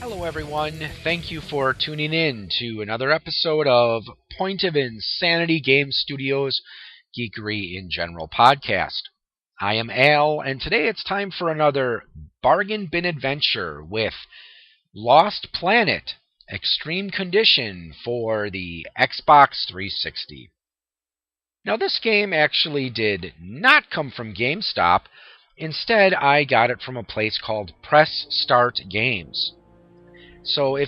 Hello everyone, thank you for tuning in to another episode of Point of Insanity Game Studios Geekery in General podcast. I am Al, and today it's time for another bargain bin adventure with Lost Planet Extreme Condition for the Xbox 360. Now this game actually did not come from GameStop. Instead, I got it from a place called Press Start Games. So if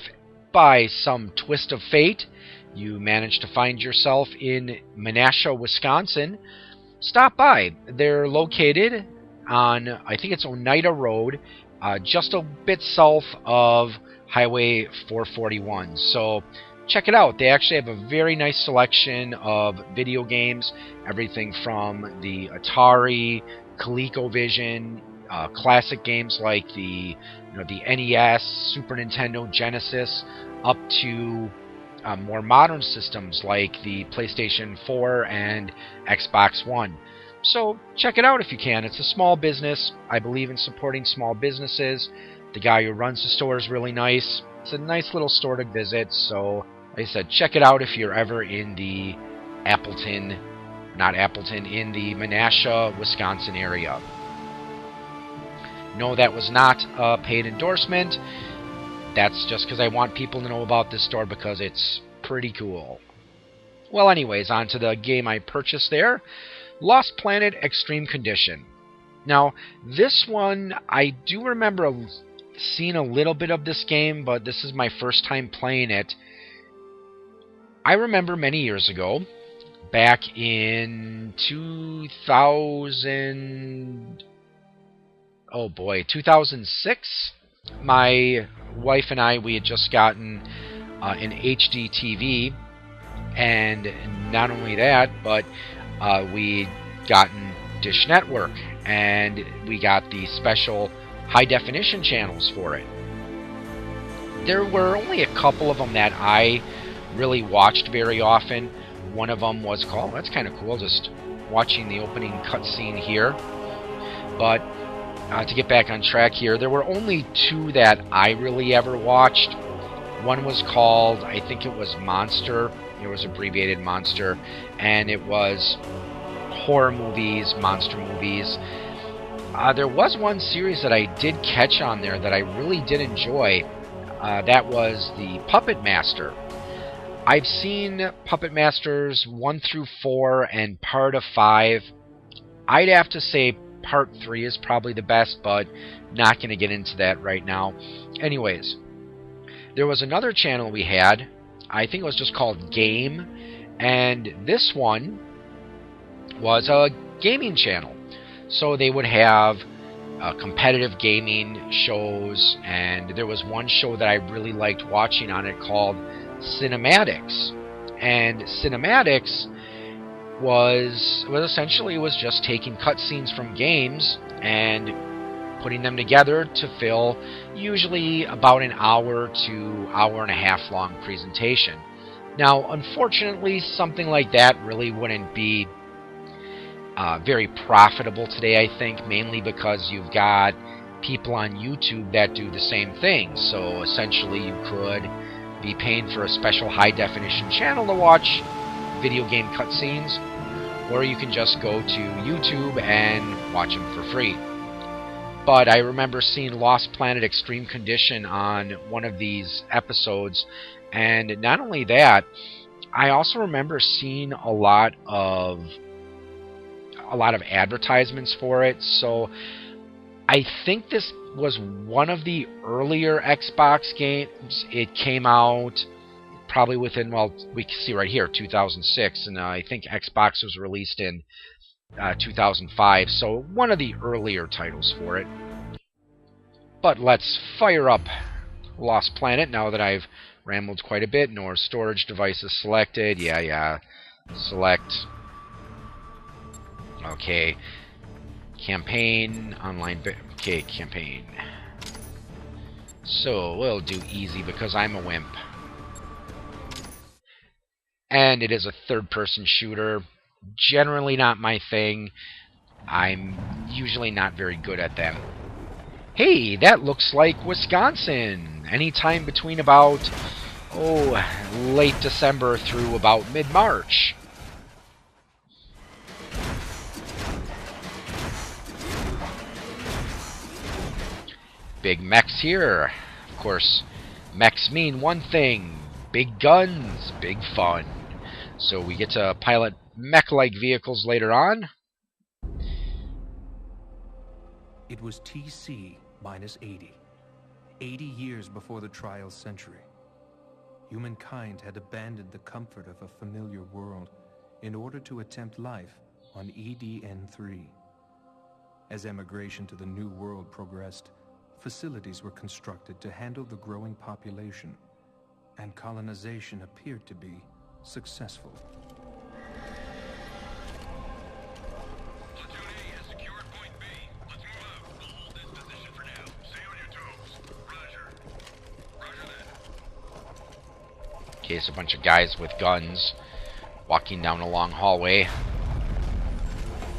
by some twist of fate you manage to find yourself in Menasha, Wisconsin, stop by. They're located on, I think it's Oneida Road, just a bit south of Highway 441. So check it out. They actually have a very nice selection of video games, everything from the Atari, ColecoVision, classic games like the NES, Super Nintendo, Genesis, up to more modern systems like the PlayStation 4 and Xbox One. So check it out if you can. It's a small business. I believe in supporting small businesses. The guy who runs the store is really nice. It's a nice little store to visit. So like I said, check it out if you're ever in the in the Menasha, Wisconsin area. No, that was not a paid endorsement. That's just because I want people to know about this store because it's pretty cool. Well, anyways, on to the game I purchased there. Lost Planet Extreme Condition. Now, this one, I do remember seeing a little bit of this game, but this is my first time playing it. I remember many years ago, back in 2006, my wife and I, we had just gotten an HD TV, and not only that, but we'd gotten Dish Network, and we got the special high-definition channels for it. There were only a couple of them that I really watched very often. One of them was called, that's kind of cool, just watching the opening cutscene here. But to get back on track here, there were only two that I really ever watched. One was called, I think it was Monster. It was abbreviated Monster. And it was horror movies, monster movies. There was one series that I did catch on there that I really did enjoy. That was the Puppet Master. I've seen Puppet Masters 1 through 4 and part of 5. I'd have to say part 3 is probably the best, but not going to get into that right now. Anyways, there was another channel we had. I think it was just called Game, and this one was a gaming channel. So they would have competitive gaming shows, and there was one show that I really liked watching on it called Cinematics. And Cinematics was essentially just taking cutscenes from games and putting them together to fill usually about an hour to hour and a half long presentation. Now, unfortunately, something like that really wouldn't be very profitable today, I think, mainly because you've got people on YouTube that do the same thing. So essentially you could be paying for a special high-definition channel to watch video game cutscenes, or you can just go to YouTube and watch them for free. But I remember seeing Lost Planet Extreme Condition on one of these episodes, and not only that, I also remember seeing a lot of advertisements for it. So I think this was one of the earlier Xbox games. It came out probably within, well, we can see right here, 2006, and I think Xbox was released in 2005, so one of the earlier titles for it. But let's fire up Lost Planet now that I've rambled quite a bit. No storage devices selected. Yeah. Select. Okay. Campaign. Online. Okay, campaign. So we'll do easy because I'm a wimp. And it is a third-person shooter. Generally not my thing. I'm usually not very good at them. Hey, that looks like Wisconsin. anytime between about, late December through about mid-March. Big mechs here. Of course, mechs mean one thing: big guns, big fun. So we get to pilot mech-like vehicles later on. It was TC minus 80. 80 years before the trial century. Humankind had abandoned the comfort of a familiar world in order to attempt life on EDN3. As emigration to the New World progressed, facilities were constructed to handle the growing population, and colonization appeared to be successful. Platoon A has secured point B. Let's move out. We'll hold this position for now. Stay on your toes. Roger. Roger that. Okay, so a bunch of guys with guns walking down a long hallway.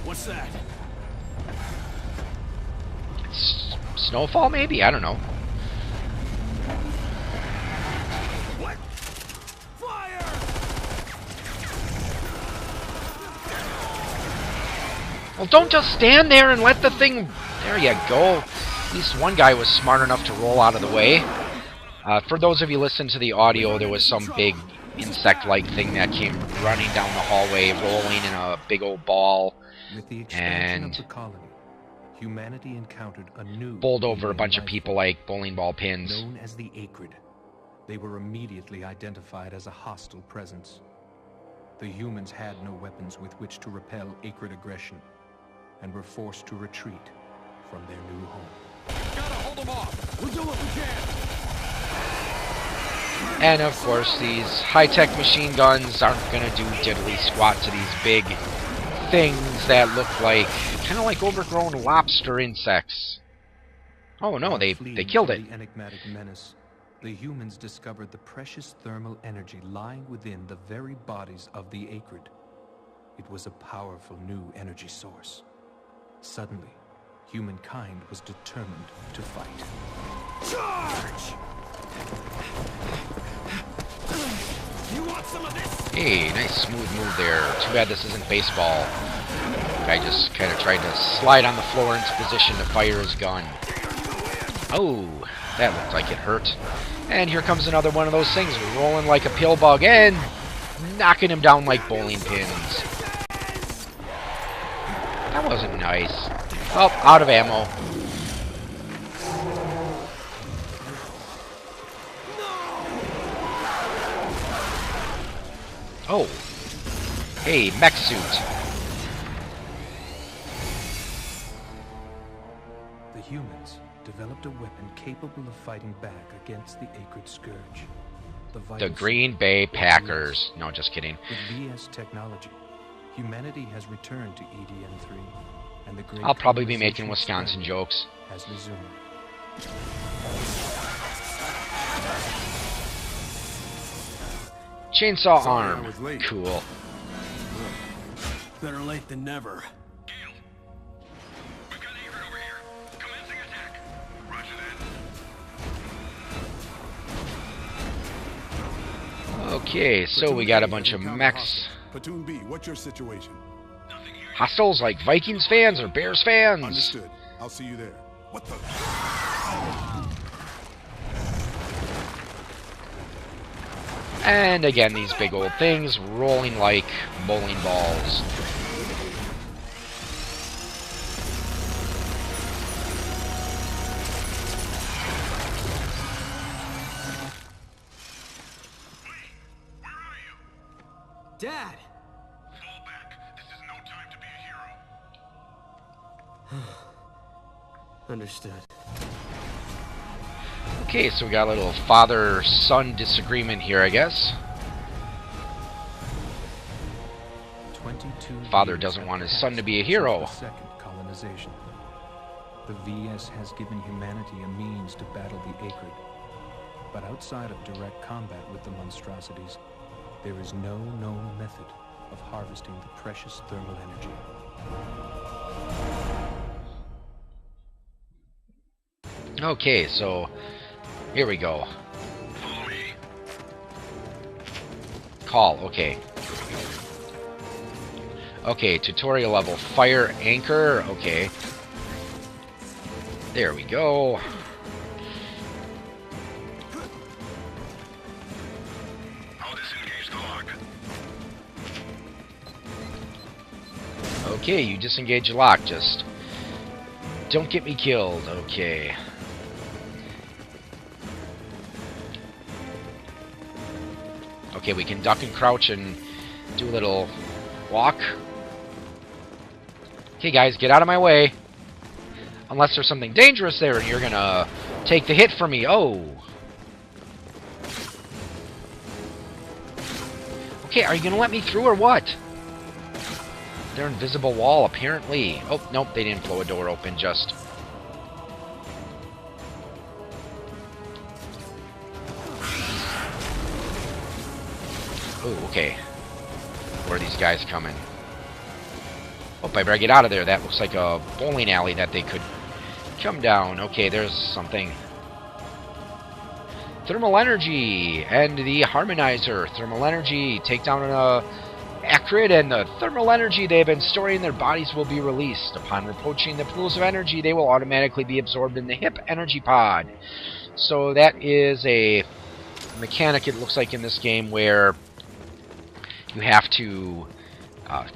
What's that? Snowfall, maybe? I don't know. What? Fire! Well, don't just stand there and let the thing... There you go. At least one guy was smart enough to roll out of the way. For those of you listening to the audio, there was some big insect-like thing that came running down the hallway, rolling in a big old ball. With the expansion of the colony, humanity encountered a new bowled over a bunch of life people like bowling ball pins. known as the Acrid. They were immediately identified as a hostile presence. The humans had no weapons with which to repel Acrid aggression, and were forced to retreat from their new home. Gotta hold them off. We'll do what we can. And of course, these high-tech machine guns aren't gonna do diddly squat to these big things that look like, kind of like overgrown lobster insects. Oh no, they killed it. The enigmatic menace, the humans discovered the precious thermal energy lying within the very bodies of the Acrid. It was a powerful new energy source. Suddenly, humankind was determined to fight. Charge! You want some of this? Hey, nice smooth move there. Too bad this isn't baseball. Guy just kind of tried to slide on the floor into position to fire his gun. Oh, that looked like it hurt. And here comes another one of those things, rolling like a pill bug and knocking him down like bowling pins. That wasn't nice. Oh, out of ammo. Oh. Hey, mech suit. The humans developed a weapon capable of fighting back against the Acrid scourge. The Green Bay Packers. No, just kidding. With VS technology, humanity has returned to EDN3, and the great I'll probably be making colonization Wisconsin jokes. has resumed. Chainsaw Sorry I arm. was late. Cool. Better late than never. Gale. We've got Acrid over here. Commencing attack. Roger that. Okay, so we got a bunch of mechs. Platoon B, what's your situation? Nothing here. Hostiles like Vikings fans or Bears fans. Understood. I'll see you there. What the? And again, these big old things rolling like bowling balls. Dad! Fall back. This is no time to be a hero. Understood. Okay, so we got a little father-son disagreement here, I guess. 22 Father years doesn't have want his son to be a passed hero. since the second colonization. The VS has given humanity a means to battle the Acrid. But outside of direct combat with the monstrosities, there is no known method of harvesting the precious thermal energy. Okay, so Here we go. Follow me. Call, okay. Okay, tutorial level. Fire anchor, okay. There we go. I'll disengage the lock. Okay, you disengage the lock, just don't get me killed, okay. Okay, we can duck and crouch and do a little walk. Okay, guys, get out of my way. Unless there's something dangerous there and you're gonna take the hit from me. Oh. Okay, are you gonna let me through or what? They're invisible wall, apparently. Oh, nope, they didn't blow a door open, just... Oh, okay. Where are these guys coming? Oh, I better get out of there. That looks like a bowling alley that they could come down. Okay, there's something. Thermal energy and the harmonizer. Thermal energy. Take down an acrid, and the thermal energy they have been storing in their bodies will be released. Upon approaching the pools of energy, they will automatically be absorbed in the hip energy pod. So that is a mechanic, it looks like, in this game where you have to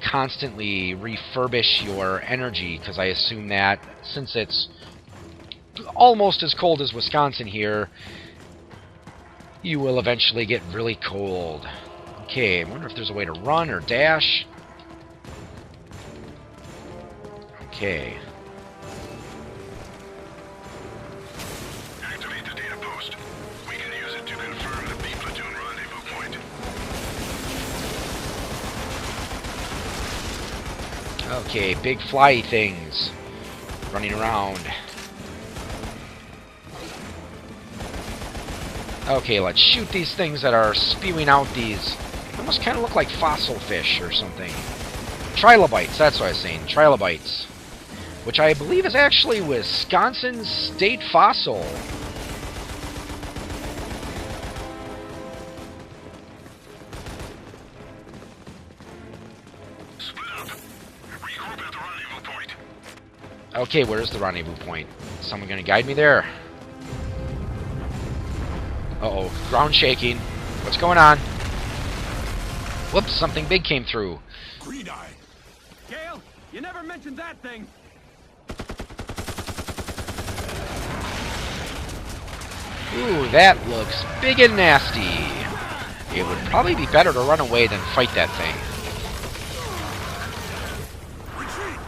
constantly refurbish your energy, because I assume that since it's almost as cold as Wisconsin here, you will eventually get really cold. Okay, I wonder if there's a way to run or dash. Okay. Activate the data post. We can use it to confirm the B-platoon rendezvous point. Okay, big fly things running around. Okay, let's shoot these things that are spewing out these. They almost kind of look like fossil fish or something. Trilobites, that's what I was saying. Trilobites. Which I believe is actually Wisconsin's state fossil. Split up. Regroup at the rendezvous point. Okay, where's the rendezvous point? Is someone gonna guide me there? Uh-oh, ground shaking. What's going on? Whoops, something big came through. Green Eye. Gale, you never mentioned that thing. Ooh, that looks big and nasty. It would probably be better to run away than fight that thing. Retreat.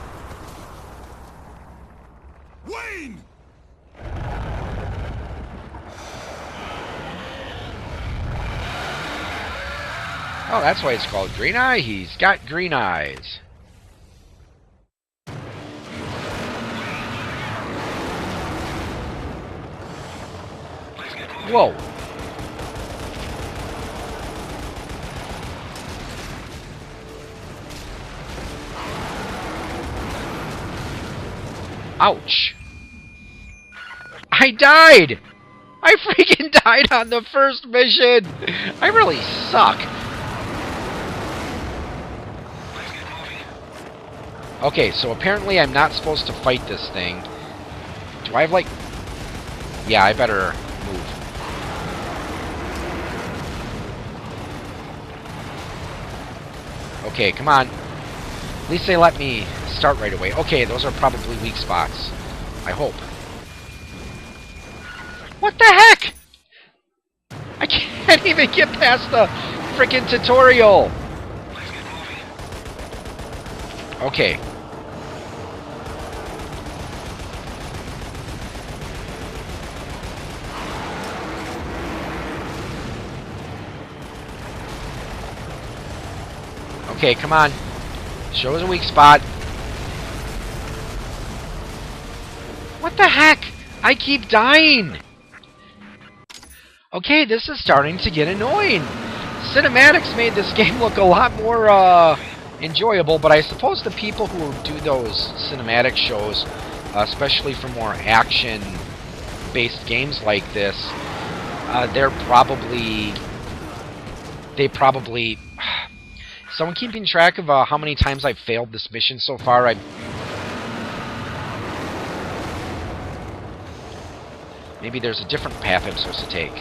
Wayne. Oh, that's why it's called Green Eye. He's got green eyes. Whoa. Ouch. I died! I freaking died on the first mission! I really suck. Okay, so apparently I'm not supposed to fight this thing. Do I have, like... Yeah, I better move. Okay, come on. At least they let me start right away. Okay, those are probably weak spots. I hope. What the heck? I can't even get past the frickin' tutorial. Okay. Okay, come on. Show us a weak spot. What the heck? I keep dying. Okay, this is starting to get annoying. Cinematics made this game look a lot more enjoyable, but I suppose the people who do those cinematic shows, especially for more action-based games like this, They're probably... They probably... Someone keeping track of how many times I've failed this mission so far? Maybe there's a different path I'm supposed to take.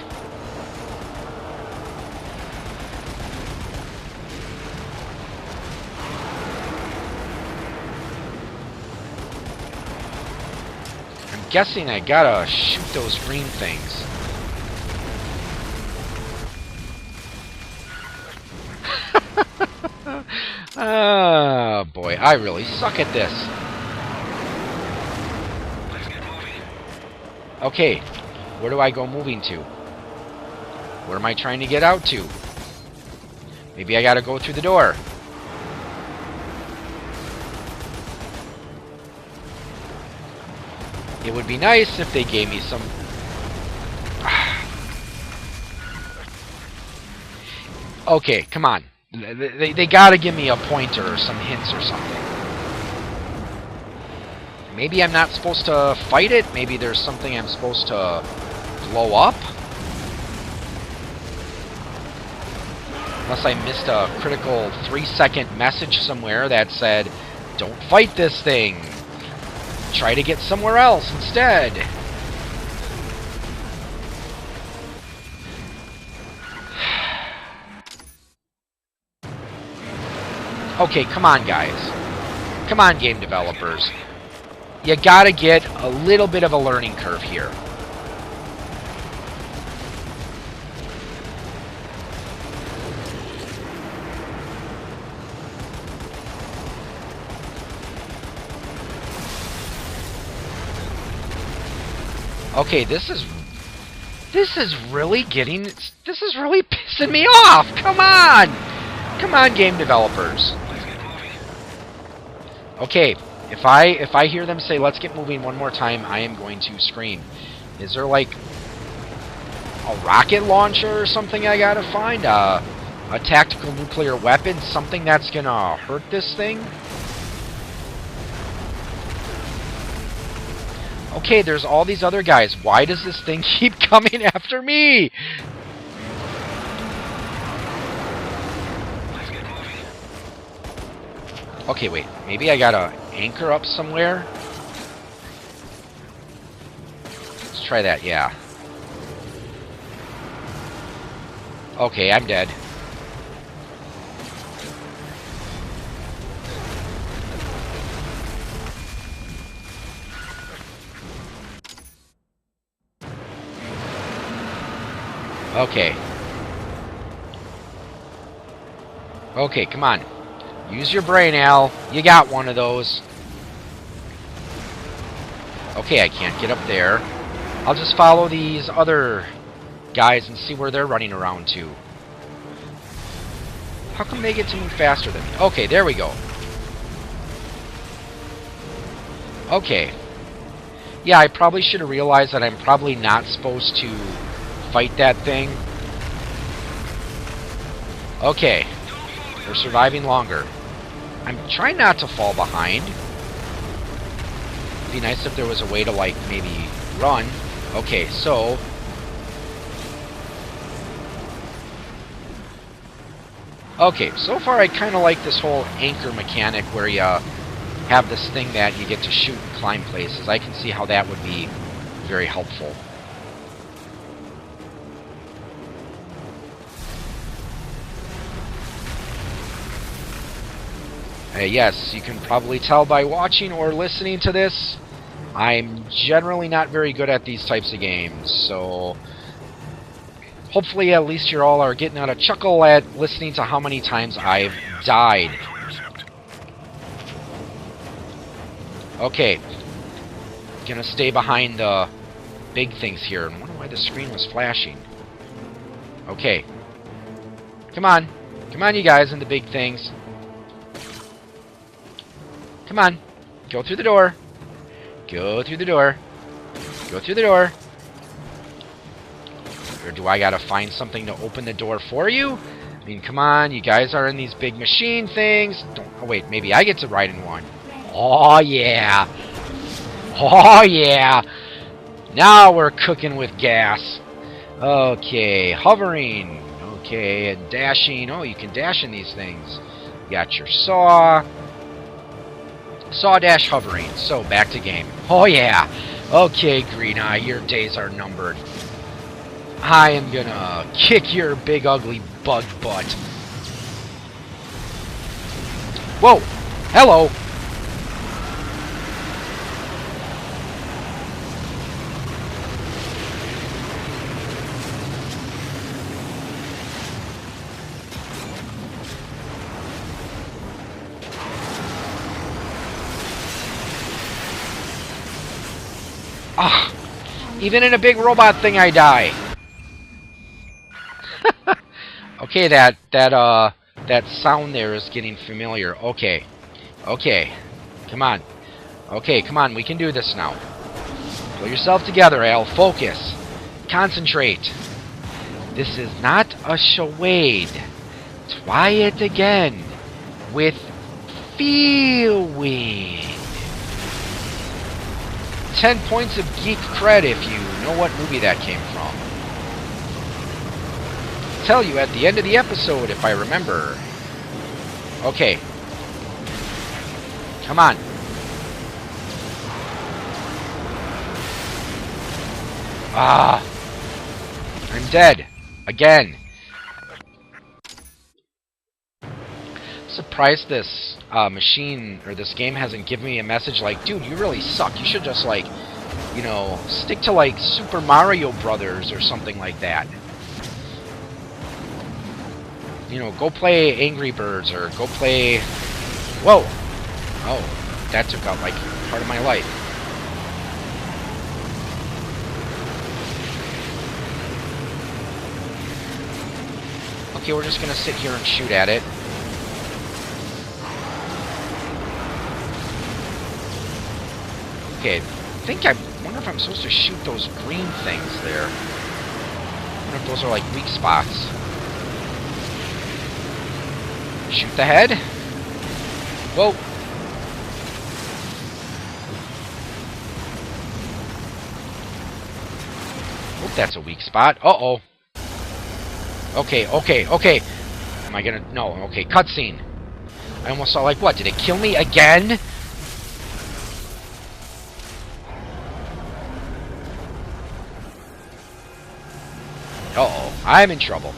I'm guessing I gotta shoot those green things. Oh boy, I really suck at this. Okay, where do I go moving to? Where am I trying to get out to? Maybe I gotta go through the door. It would be nice if they gave me some... Okay, come on. They gotta give me a pointer or some hints or something. Maybe I'm not supposed to fight it? Maybe there's something I'm supposed to blow up? Unless I missed a critical 3-second message somewhere that said, don't fight this thing. Try to get somewhere else instead. Okay, come on, guys. Come on, game developers. You gotta get a little bit of a learning curve here. Okay, this is really pissing me off. Come on. Come on, game developers. Okay, if I hear them say let's get moving one more time, I am going to scream. Is there like a rocket launcher or something I gotta find? A tactical nuclear weapon? Something that's gonna hurt this thing? Okay, there's all these other guys. Why does this thing keep coming after me? Okay, wait. Maybe I gotta anchor up somewhere? Let's try that, yeah. Okay, I'm dead. Okay. Okay, come on. Use your brain, Al. You got one of those. Okay, I can't get up there. I'll just follow these other guys and see where they're running around to. How come they get to move faster than me? Okay, there we go. Okay. Yeah, I probably should have realized that I'm probably not supposed to fight that thing. Okay. We're surviving longer. I'm trying not to fall behind. It'd be nice if there was a way to, like, maybe run. Okay, so... Okay, so far I kind of like this whole anchor mechanic where you have this thing that you get to shoot and climb places. I can see how that would be very helpful. Yes, you can probably tell by watching or listening to this, I'm generally not very good at these types of games, so hopefully at least you all are getting a chuckle at listening to how many times I've died. Okay, gonna stay behind the big things here. I wonder why the screen was flashing. Okay, come on, you guys in the big things. Come on. Go through the door. Go through the door. Go through the door. Or do I gotta find something to open the door for you? I mean, come on. You guys are in these big machine things. Oh, wait. Maybe I get to ride in one. Oh, yeah. Oh, yeah. Now we're cooking with gas. Okay, hovering. Okay, and dashing. Oh, you can dash in these things. You got your saw. Saw dash hovering. So, back to game. Oh, yeah. Okay, Green Eye, your days are numbered. I am gonna kick your big ugly bug butt. Whoa! Hello! Ah! Even in a big robot thing I die. Okay, that sound there is getting familiar. Okay. Okay. Come on. Okay, come on, we can do this now. Pull yourself together, Al. Focus. Concentrate. This is not a charade. Try it again. With feeling. 10 points of geek cred if you know what movie that came from. I'll tell you at the end of the episode if I remember. Okay. Come on. Ah. I'm dead. Again. Surprised this machine or this game hasn't given me a message like, dude, you really suck. You should just, like, you know, stick to, like, Super Mario Brothers or something like that. You know, go play Angry Birds or go play... Whoa! Oh, that took out, like, part of my life. Okay, we're just gonna sit here and shoot at it. Okay, I wonder if I'm supposed to shoot those green things there. I wonder if those are like weak spots. Shoot the head. Whoa. Oh, that's a weak spot. Uh-oh. Okay. Am I gonna... No, okay, cutscene. I almost saw, like, what? Did it kill me again? Uh-oh, I'm in trouble.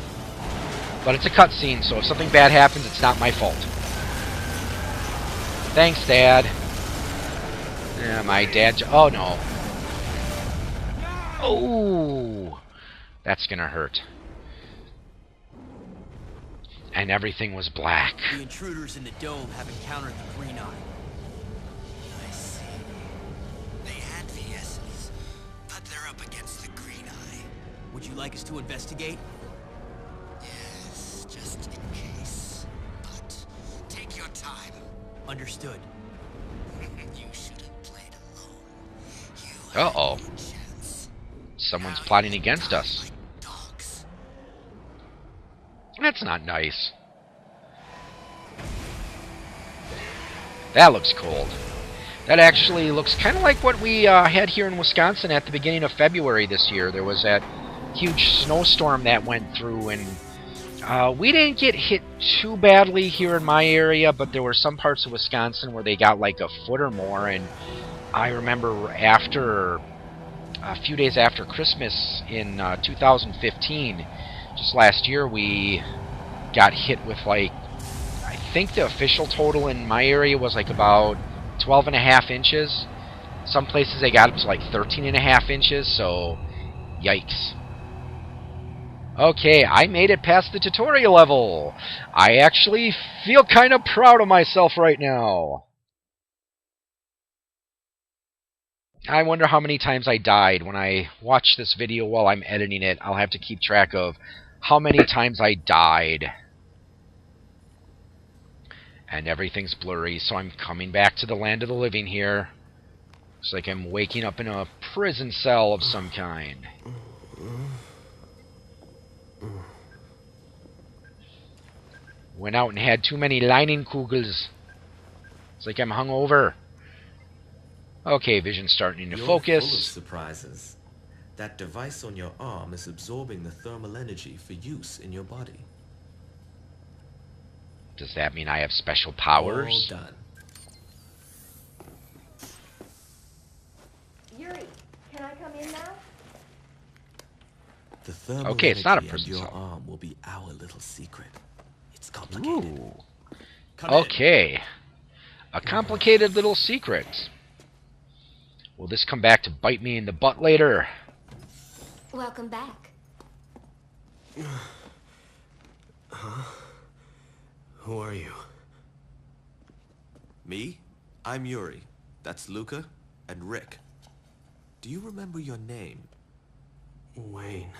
But it's a cutscene, so if something bad happens, it's not my fault. Thanks, Dad. Yeah, my dad... Oh, no. Oh! That's gonna hurt. And everything was black. The intruders in the dome have encountered the Green Eye. I see. They had VSs, but they're up against the Green Eye. Would you like us to investigate? Yes, just in case. But take your time. Understood. You should have played alone. Uh-oh. Someone's plotting against us. Like dogs. That's not nice. That looks cold. That actually looks kind of like what we had here in Wisconsin at the beginning of February this year. There was that huge snowstorm that went through, and we didn't get hit too badly here in my area, but there were some parts of Wisconsin where they got like a foot or more, and I remember after a few days after Christmas in 2015, just last year, we got hit with, like, I think the official total in my area was like about 12.5 inches. Some places they got up to like 13.5 inches, so yikes. Okay, I made it past the tutorial level. I actually feel kind of proud of myself right now. I wonder how many times I died. When I watch this video while I'm editing it, I'll have to keep track of how many times I died. And everything's blurry, so I'm coming back to the land of the living here. Looks like I'm waking up in a prison cell of some kind. Went out and had too many Leinenkugels. It's like I'm hungover. Okay, vision's starting to You're focus. full of surprises. That device on your arm is absorbing the thermal energy for use in your body. Does that mean I have special All powers? done. Yuri, can I come in now? The thermal Okay, it's not a energy in prison your cell. arm will be our little secret. It's complicated. Ooh. Come in. Okay. A complicated little secret. Will this come back to bite me in the butt later? Welcome back. Who are you? Me? I'm Yuri. That's Luca and Rick. Do you remember your name? Wayne.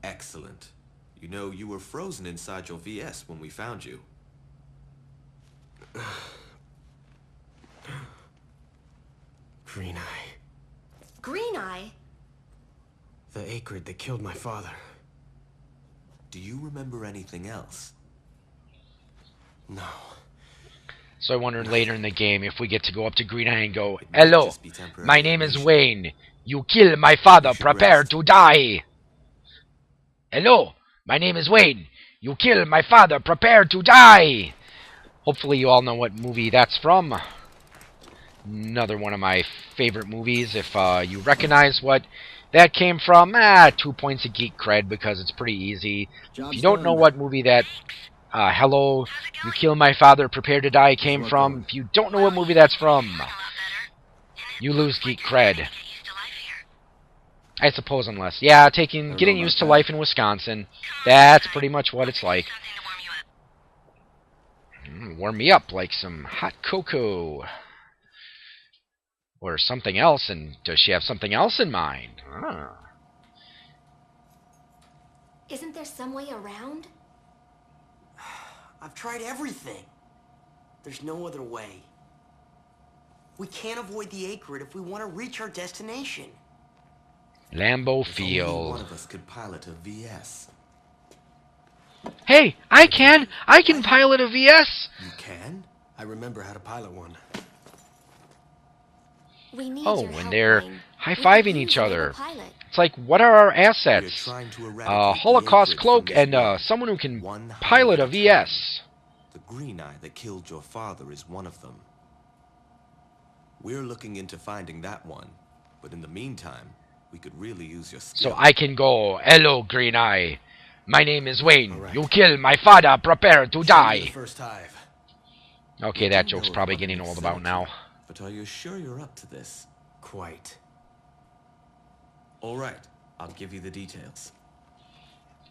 Excellent. You know, you were frozen inside your VS when we found you. Green Eye. Green Eye? The acrid that killed my father. Do you remember anything else? No. So I wondered later in the game if we get to go up to Green Eye and go, It might "Hello, just be temporary my name is illusion. Wayne. You kill my father, You should prepare rest. to die." Hello, my name is Wayne. You kill my father, prepare to die. Hopefully you all know what movie that's from. Another one of my favorite movies. If you recognize what that came from, 2 points of geek cred because it's pretty easy. If you don't know what movie that Hello, You Kill My Father, Prepare to Die came from, if you don't know what movie that's from, you lose geek cred. I suppose unless, yeah, getting used to life in Wisconsin, that's pretty much what it's like. Warm me up like some hot cocoa. Or something else, and does she have something else in mind? Isn't there some way around? I've tried everything. There's no other way. We can't avoid the acrid if we want to reach our destination. Lambeau If only one Field. of us could pilot a VS. Hey, I can pilot a VS! You can? I remember how to pilot one. We need Oh, your and help, they're Wayne. high-fiving We could each use another other. pilot. It's like, what are our We are assets? trying to eradicate the Holocaust acrid cloak from this and world, someone who can one pilot a hive at time. VS. The Green Eye that killed your father is one of them. We're looking into finding that one, but in the meantime, we could really use your skill. So I can go, "Hello, Green Eye. My name is Wayne. All right. You kill my father, prepare to Show me the die." first hive. Okay, You that do joke's know probably about getting an old about now. obscenity, But are you sure you're up to this? Quite. All right, I'll give you the details.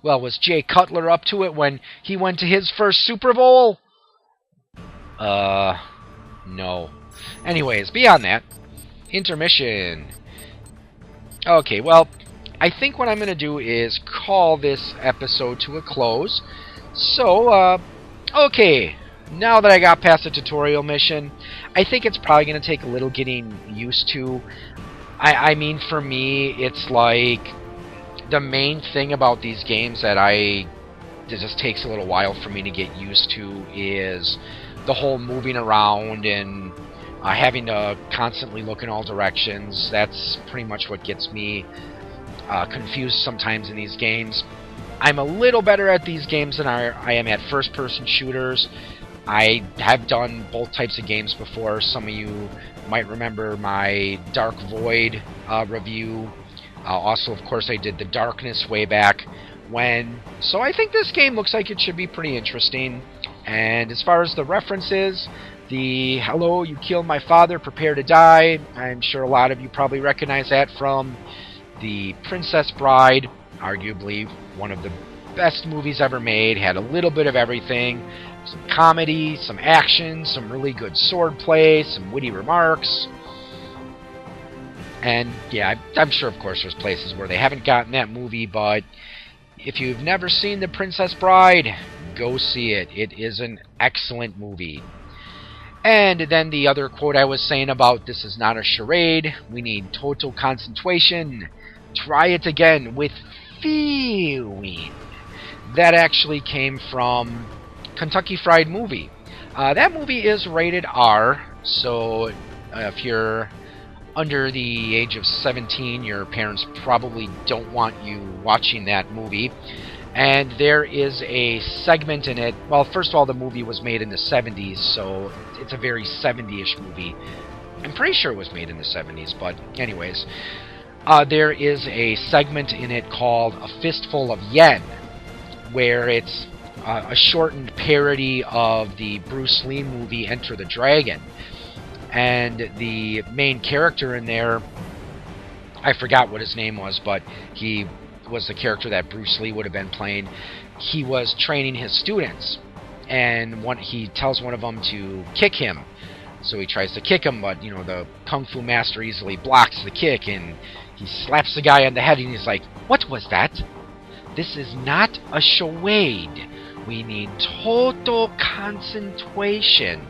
Well, was Jay Cutler up to it when he went to his first Super Bowl? No. Anyways, beyond that, intermission. Okay, well, I think what I'm going to do is call this episode to a close. So, okay, now that I got past the tutorial mission, I think it's probably going to take a little getting used to. I mean, for me, it's like the main thing about these games that just takes a little while for me to get used to is the whole moving around and having to constantly look in all directions. That's pretty much what gets me confused sometimes in these games. I'm a little better at these games than I am at first-person shooters. I have done both types of games before. Some of you might remember my Dark Void review. Also, of course, I did the Darkness way back when. So I think this game looks like it should be pretty interesting. And as far as the references, the "Hello, you killed my father, prepare to die," I'm sure a lot of you probably recognize that from The Princess Bride, arguably one of the best movies ever made. Had a little bit of everything. Some comedy, some action, some really good swordplay, some witty remarks. And yeah, I'm sure of course there's places where they haven't gotten that movie, but if you've never seen The Princess Bride, go see it. It is an excellent movie. And then the other quote I was saying about this is not a charade, we need total concentration. Try it again with feeling. That actually came from Kentucky Fried Movie. That movie is rated R, so if you're under the age of 17, your parents probably don't want you watching that movie. And there is a segment in it. Well, first of all, the movie was made in the 70s, so it's a very 70-ish movie. I'm pretty sure it was made in the 70s, but anyways. There is a segment in it called A Fistful of Yen, where it's a shortened parody of the Bruce Lee movie Enter the Dragon. And the main character in there, I forgot what his name was, but he was the character that Bruce Lee would have been playing. He was training his students, and he tells one of them to kick him. So he tries to kick him, but, the Kung Fu master easily blocks the kick, and he slaps the guy on the head, and he's like, "What was that? This is not a charade. We need total concentration.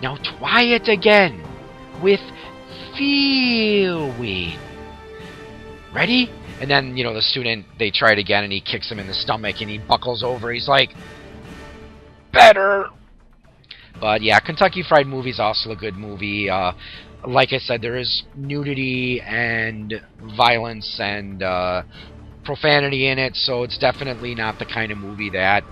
Now try it again with feeling. Ready?" And then, the student, they try it again, and he kicks him in the stomach, and he buckles over. He's like, "Better." But yeah, Kentucky Fried Movie is also a good movie. Like I said, there is nudity and violence and profanity in it, so it's definitely not the kind of movie that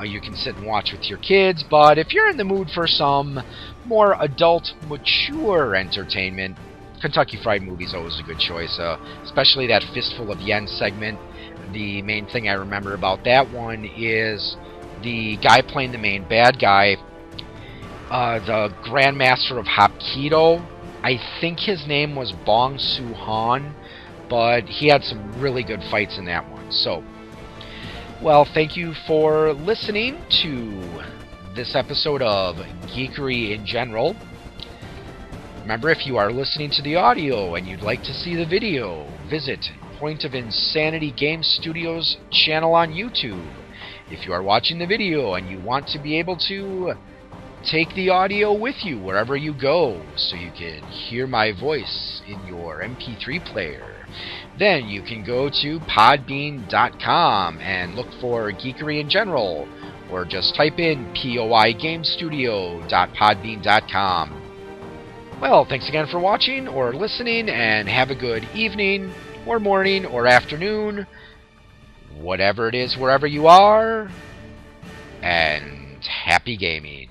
you can sit and watch with your kids. But if you're in the mood for some more adult, mature entertainment, Kentucky Fried Movie is always a good choice, especially that Fistful of Yen segment. The main thing I remember about that one is the guy playing the main bad guy, the Grandmaster of Hapkido. I think his name was Bong Soo-han, but he had some really good fights in that one. So, well, thank you for listening to this episode of Geekery in General. Remember, if you are listening to the audio and you'd like to see the video, visit Point of Insanity Game Studios channel on YouTube. If you are watching the video and you want to be able to take the audio with you wherever you go so you can hear my voice in your MP3 player, then you can go to podbean.com and look for Geekery in General, or just type in poigamestudio.podbean.com. Well, thanks again for watching or listening, and have a good evening, or morning, or afternoon, whatever it is, wherever you are, and happy gaming.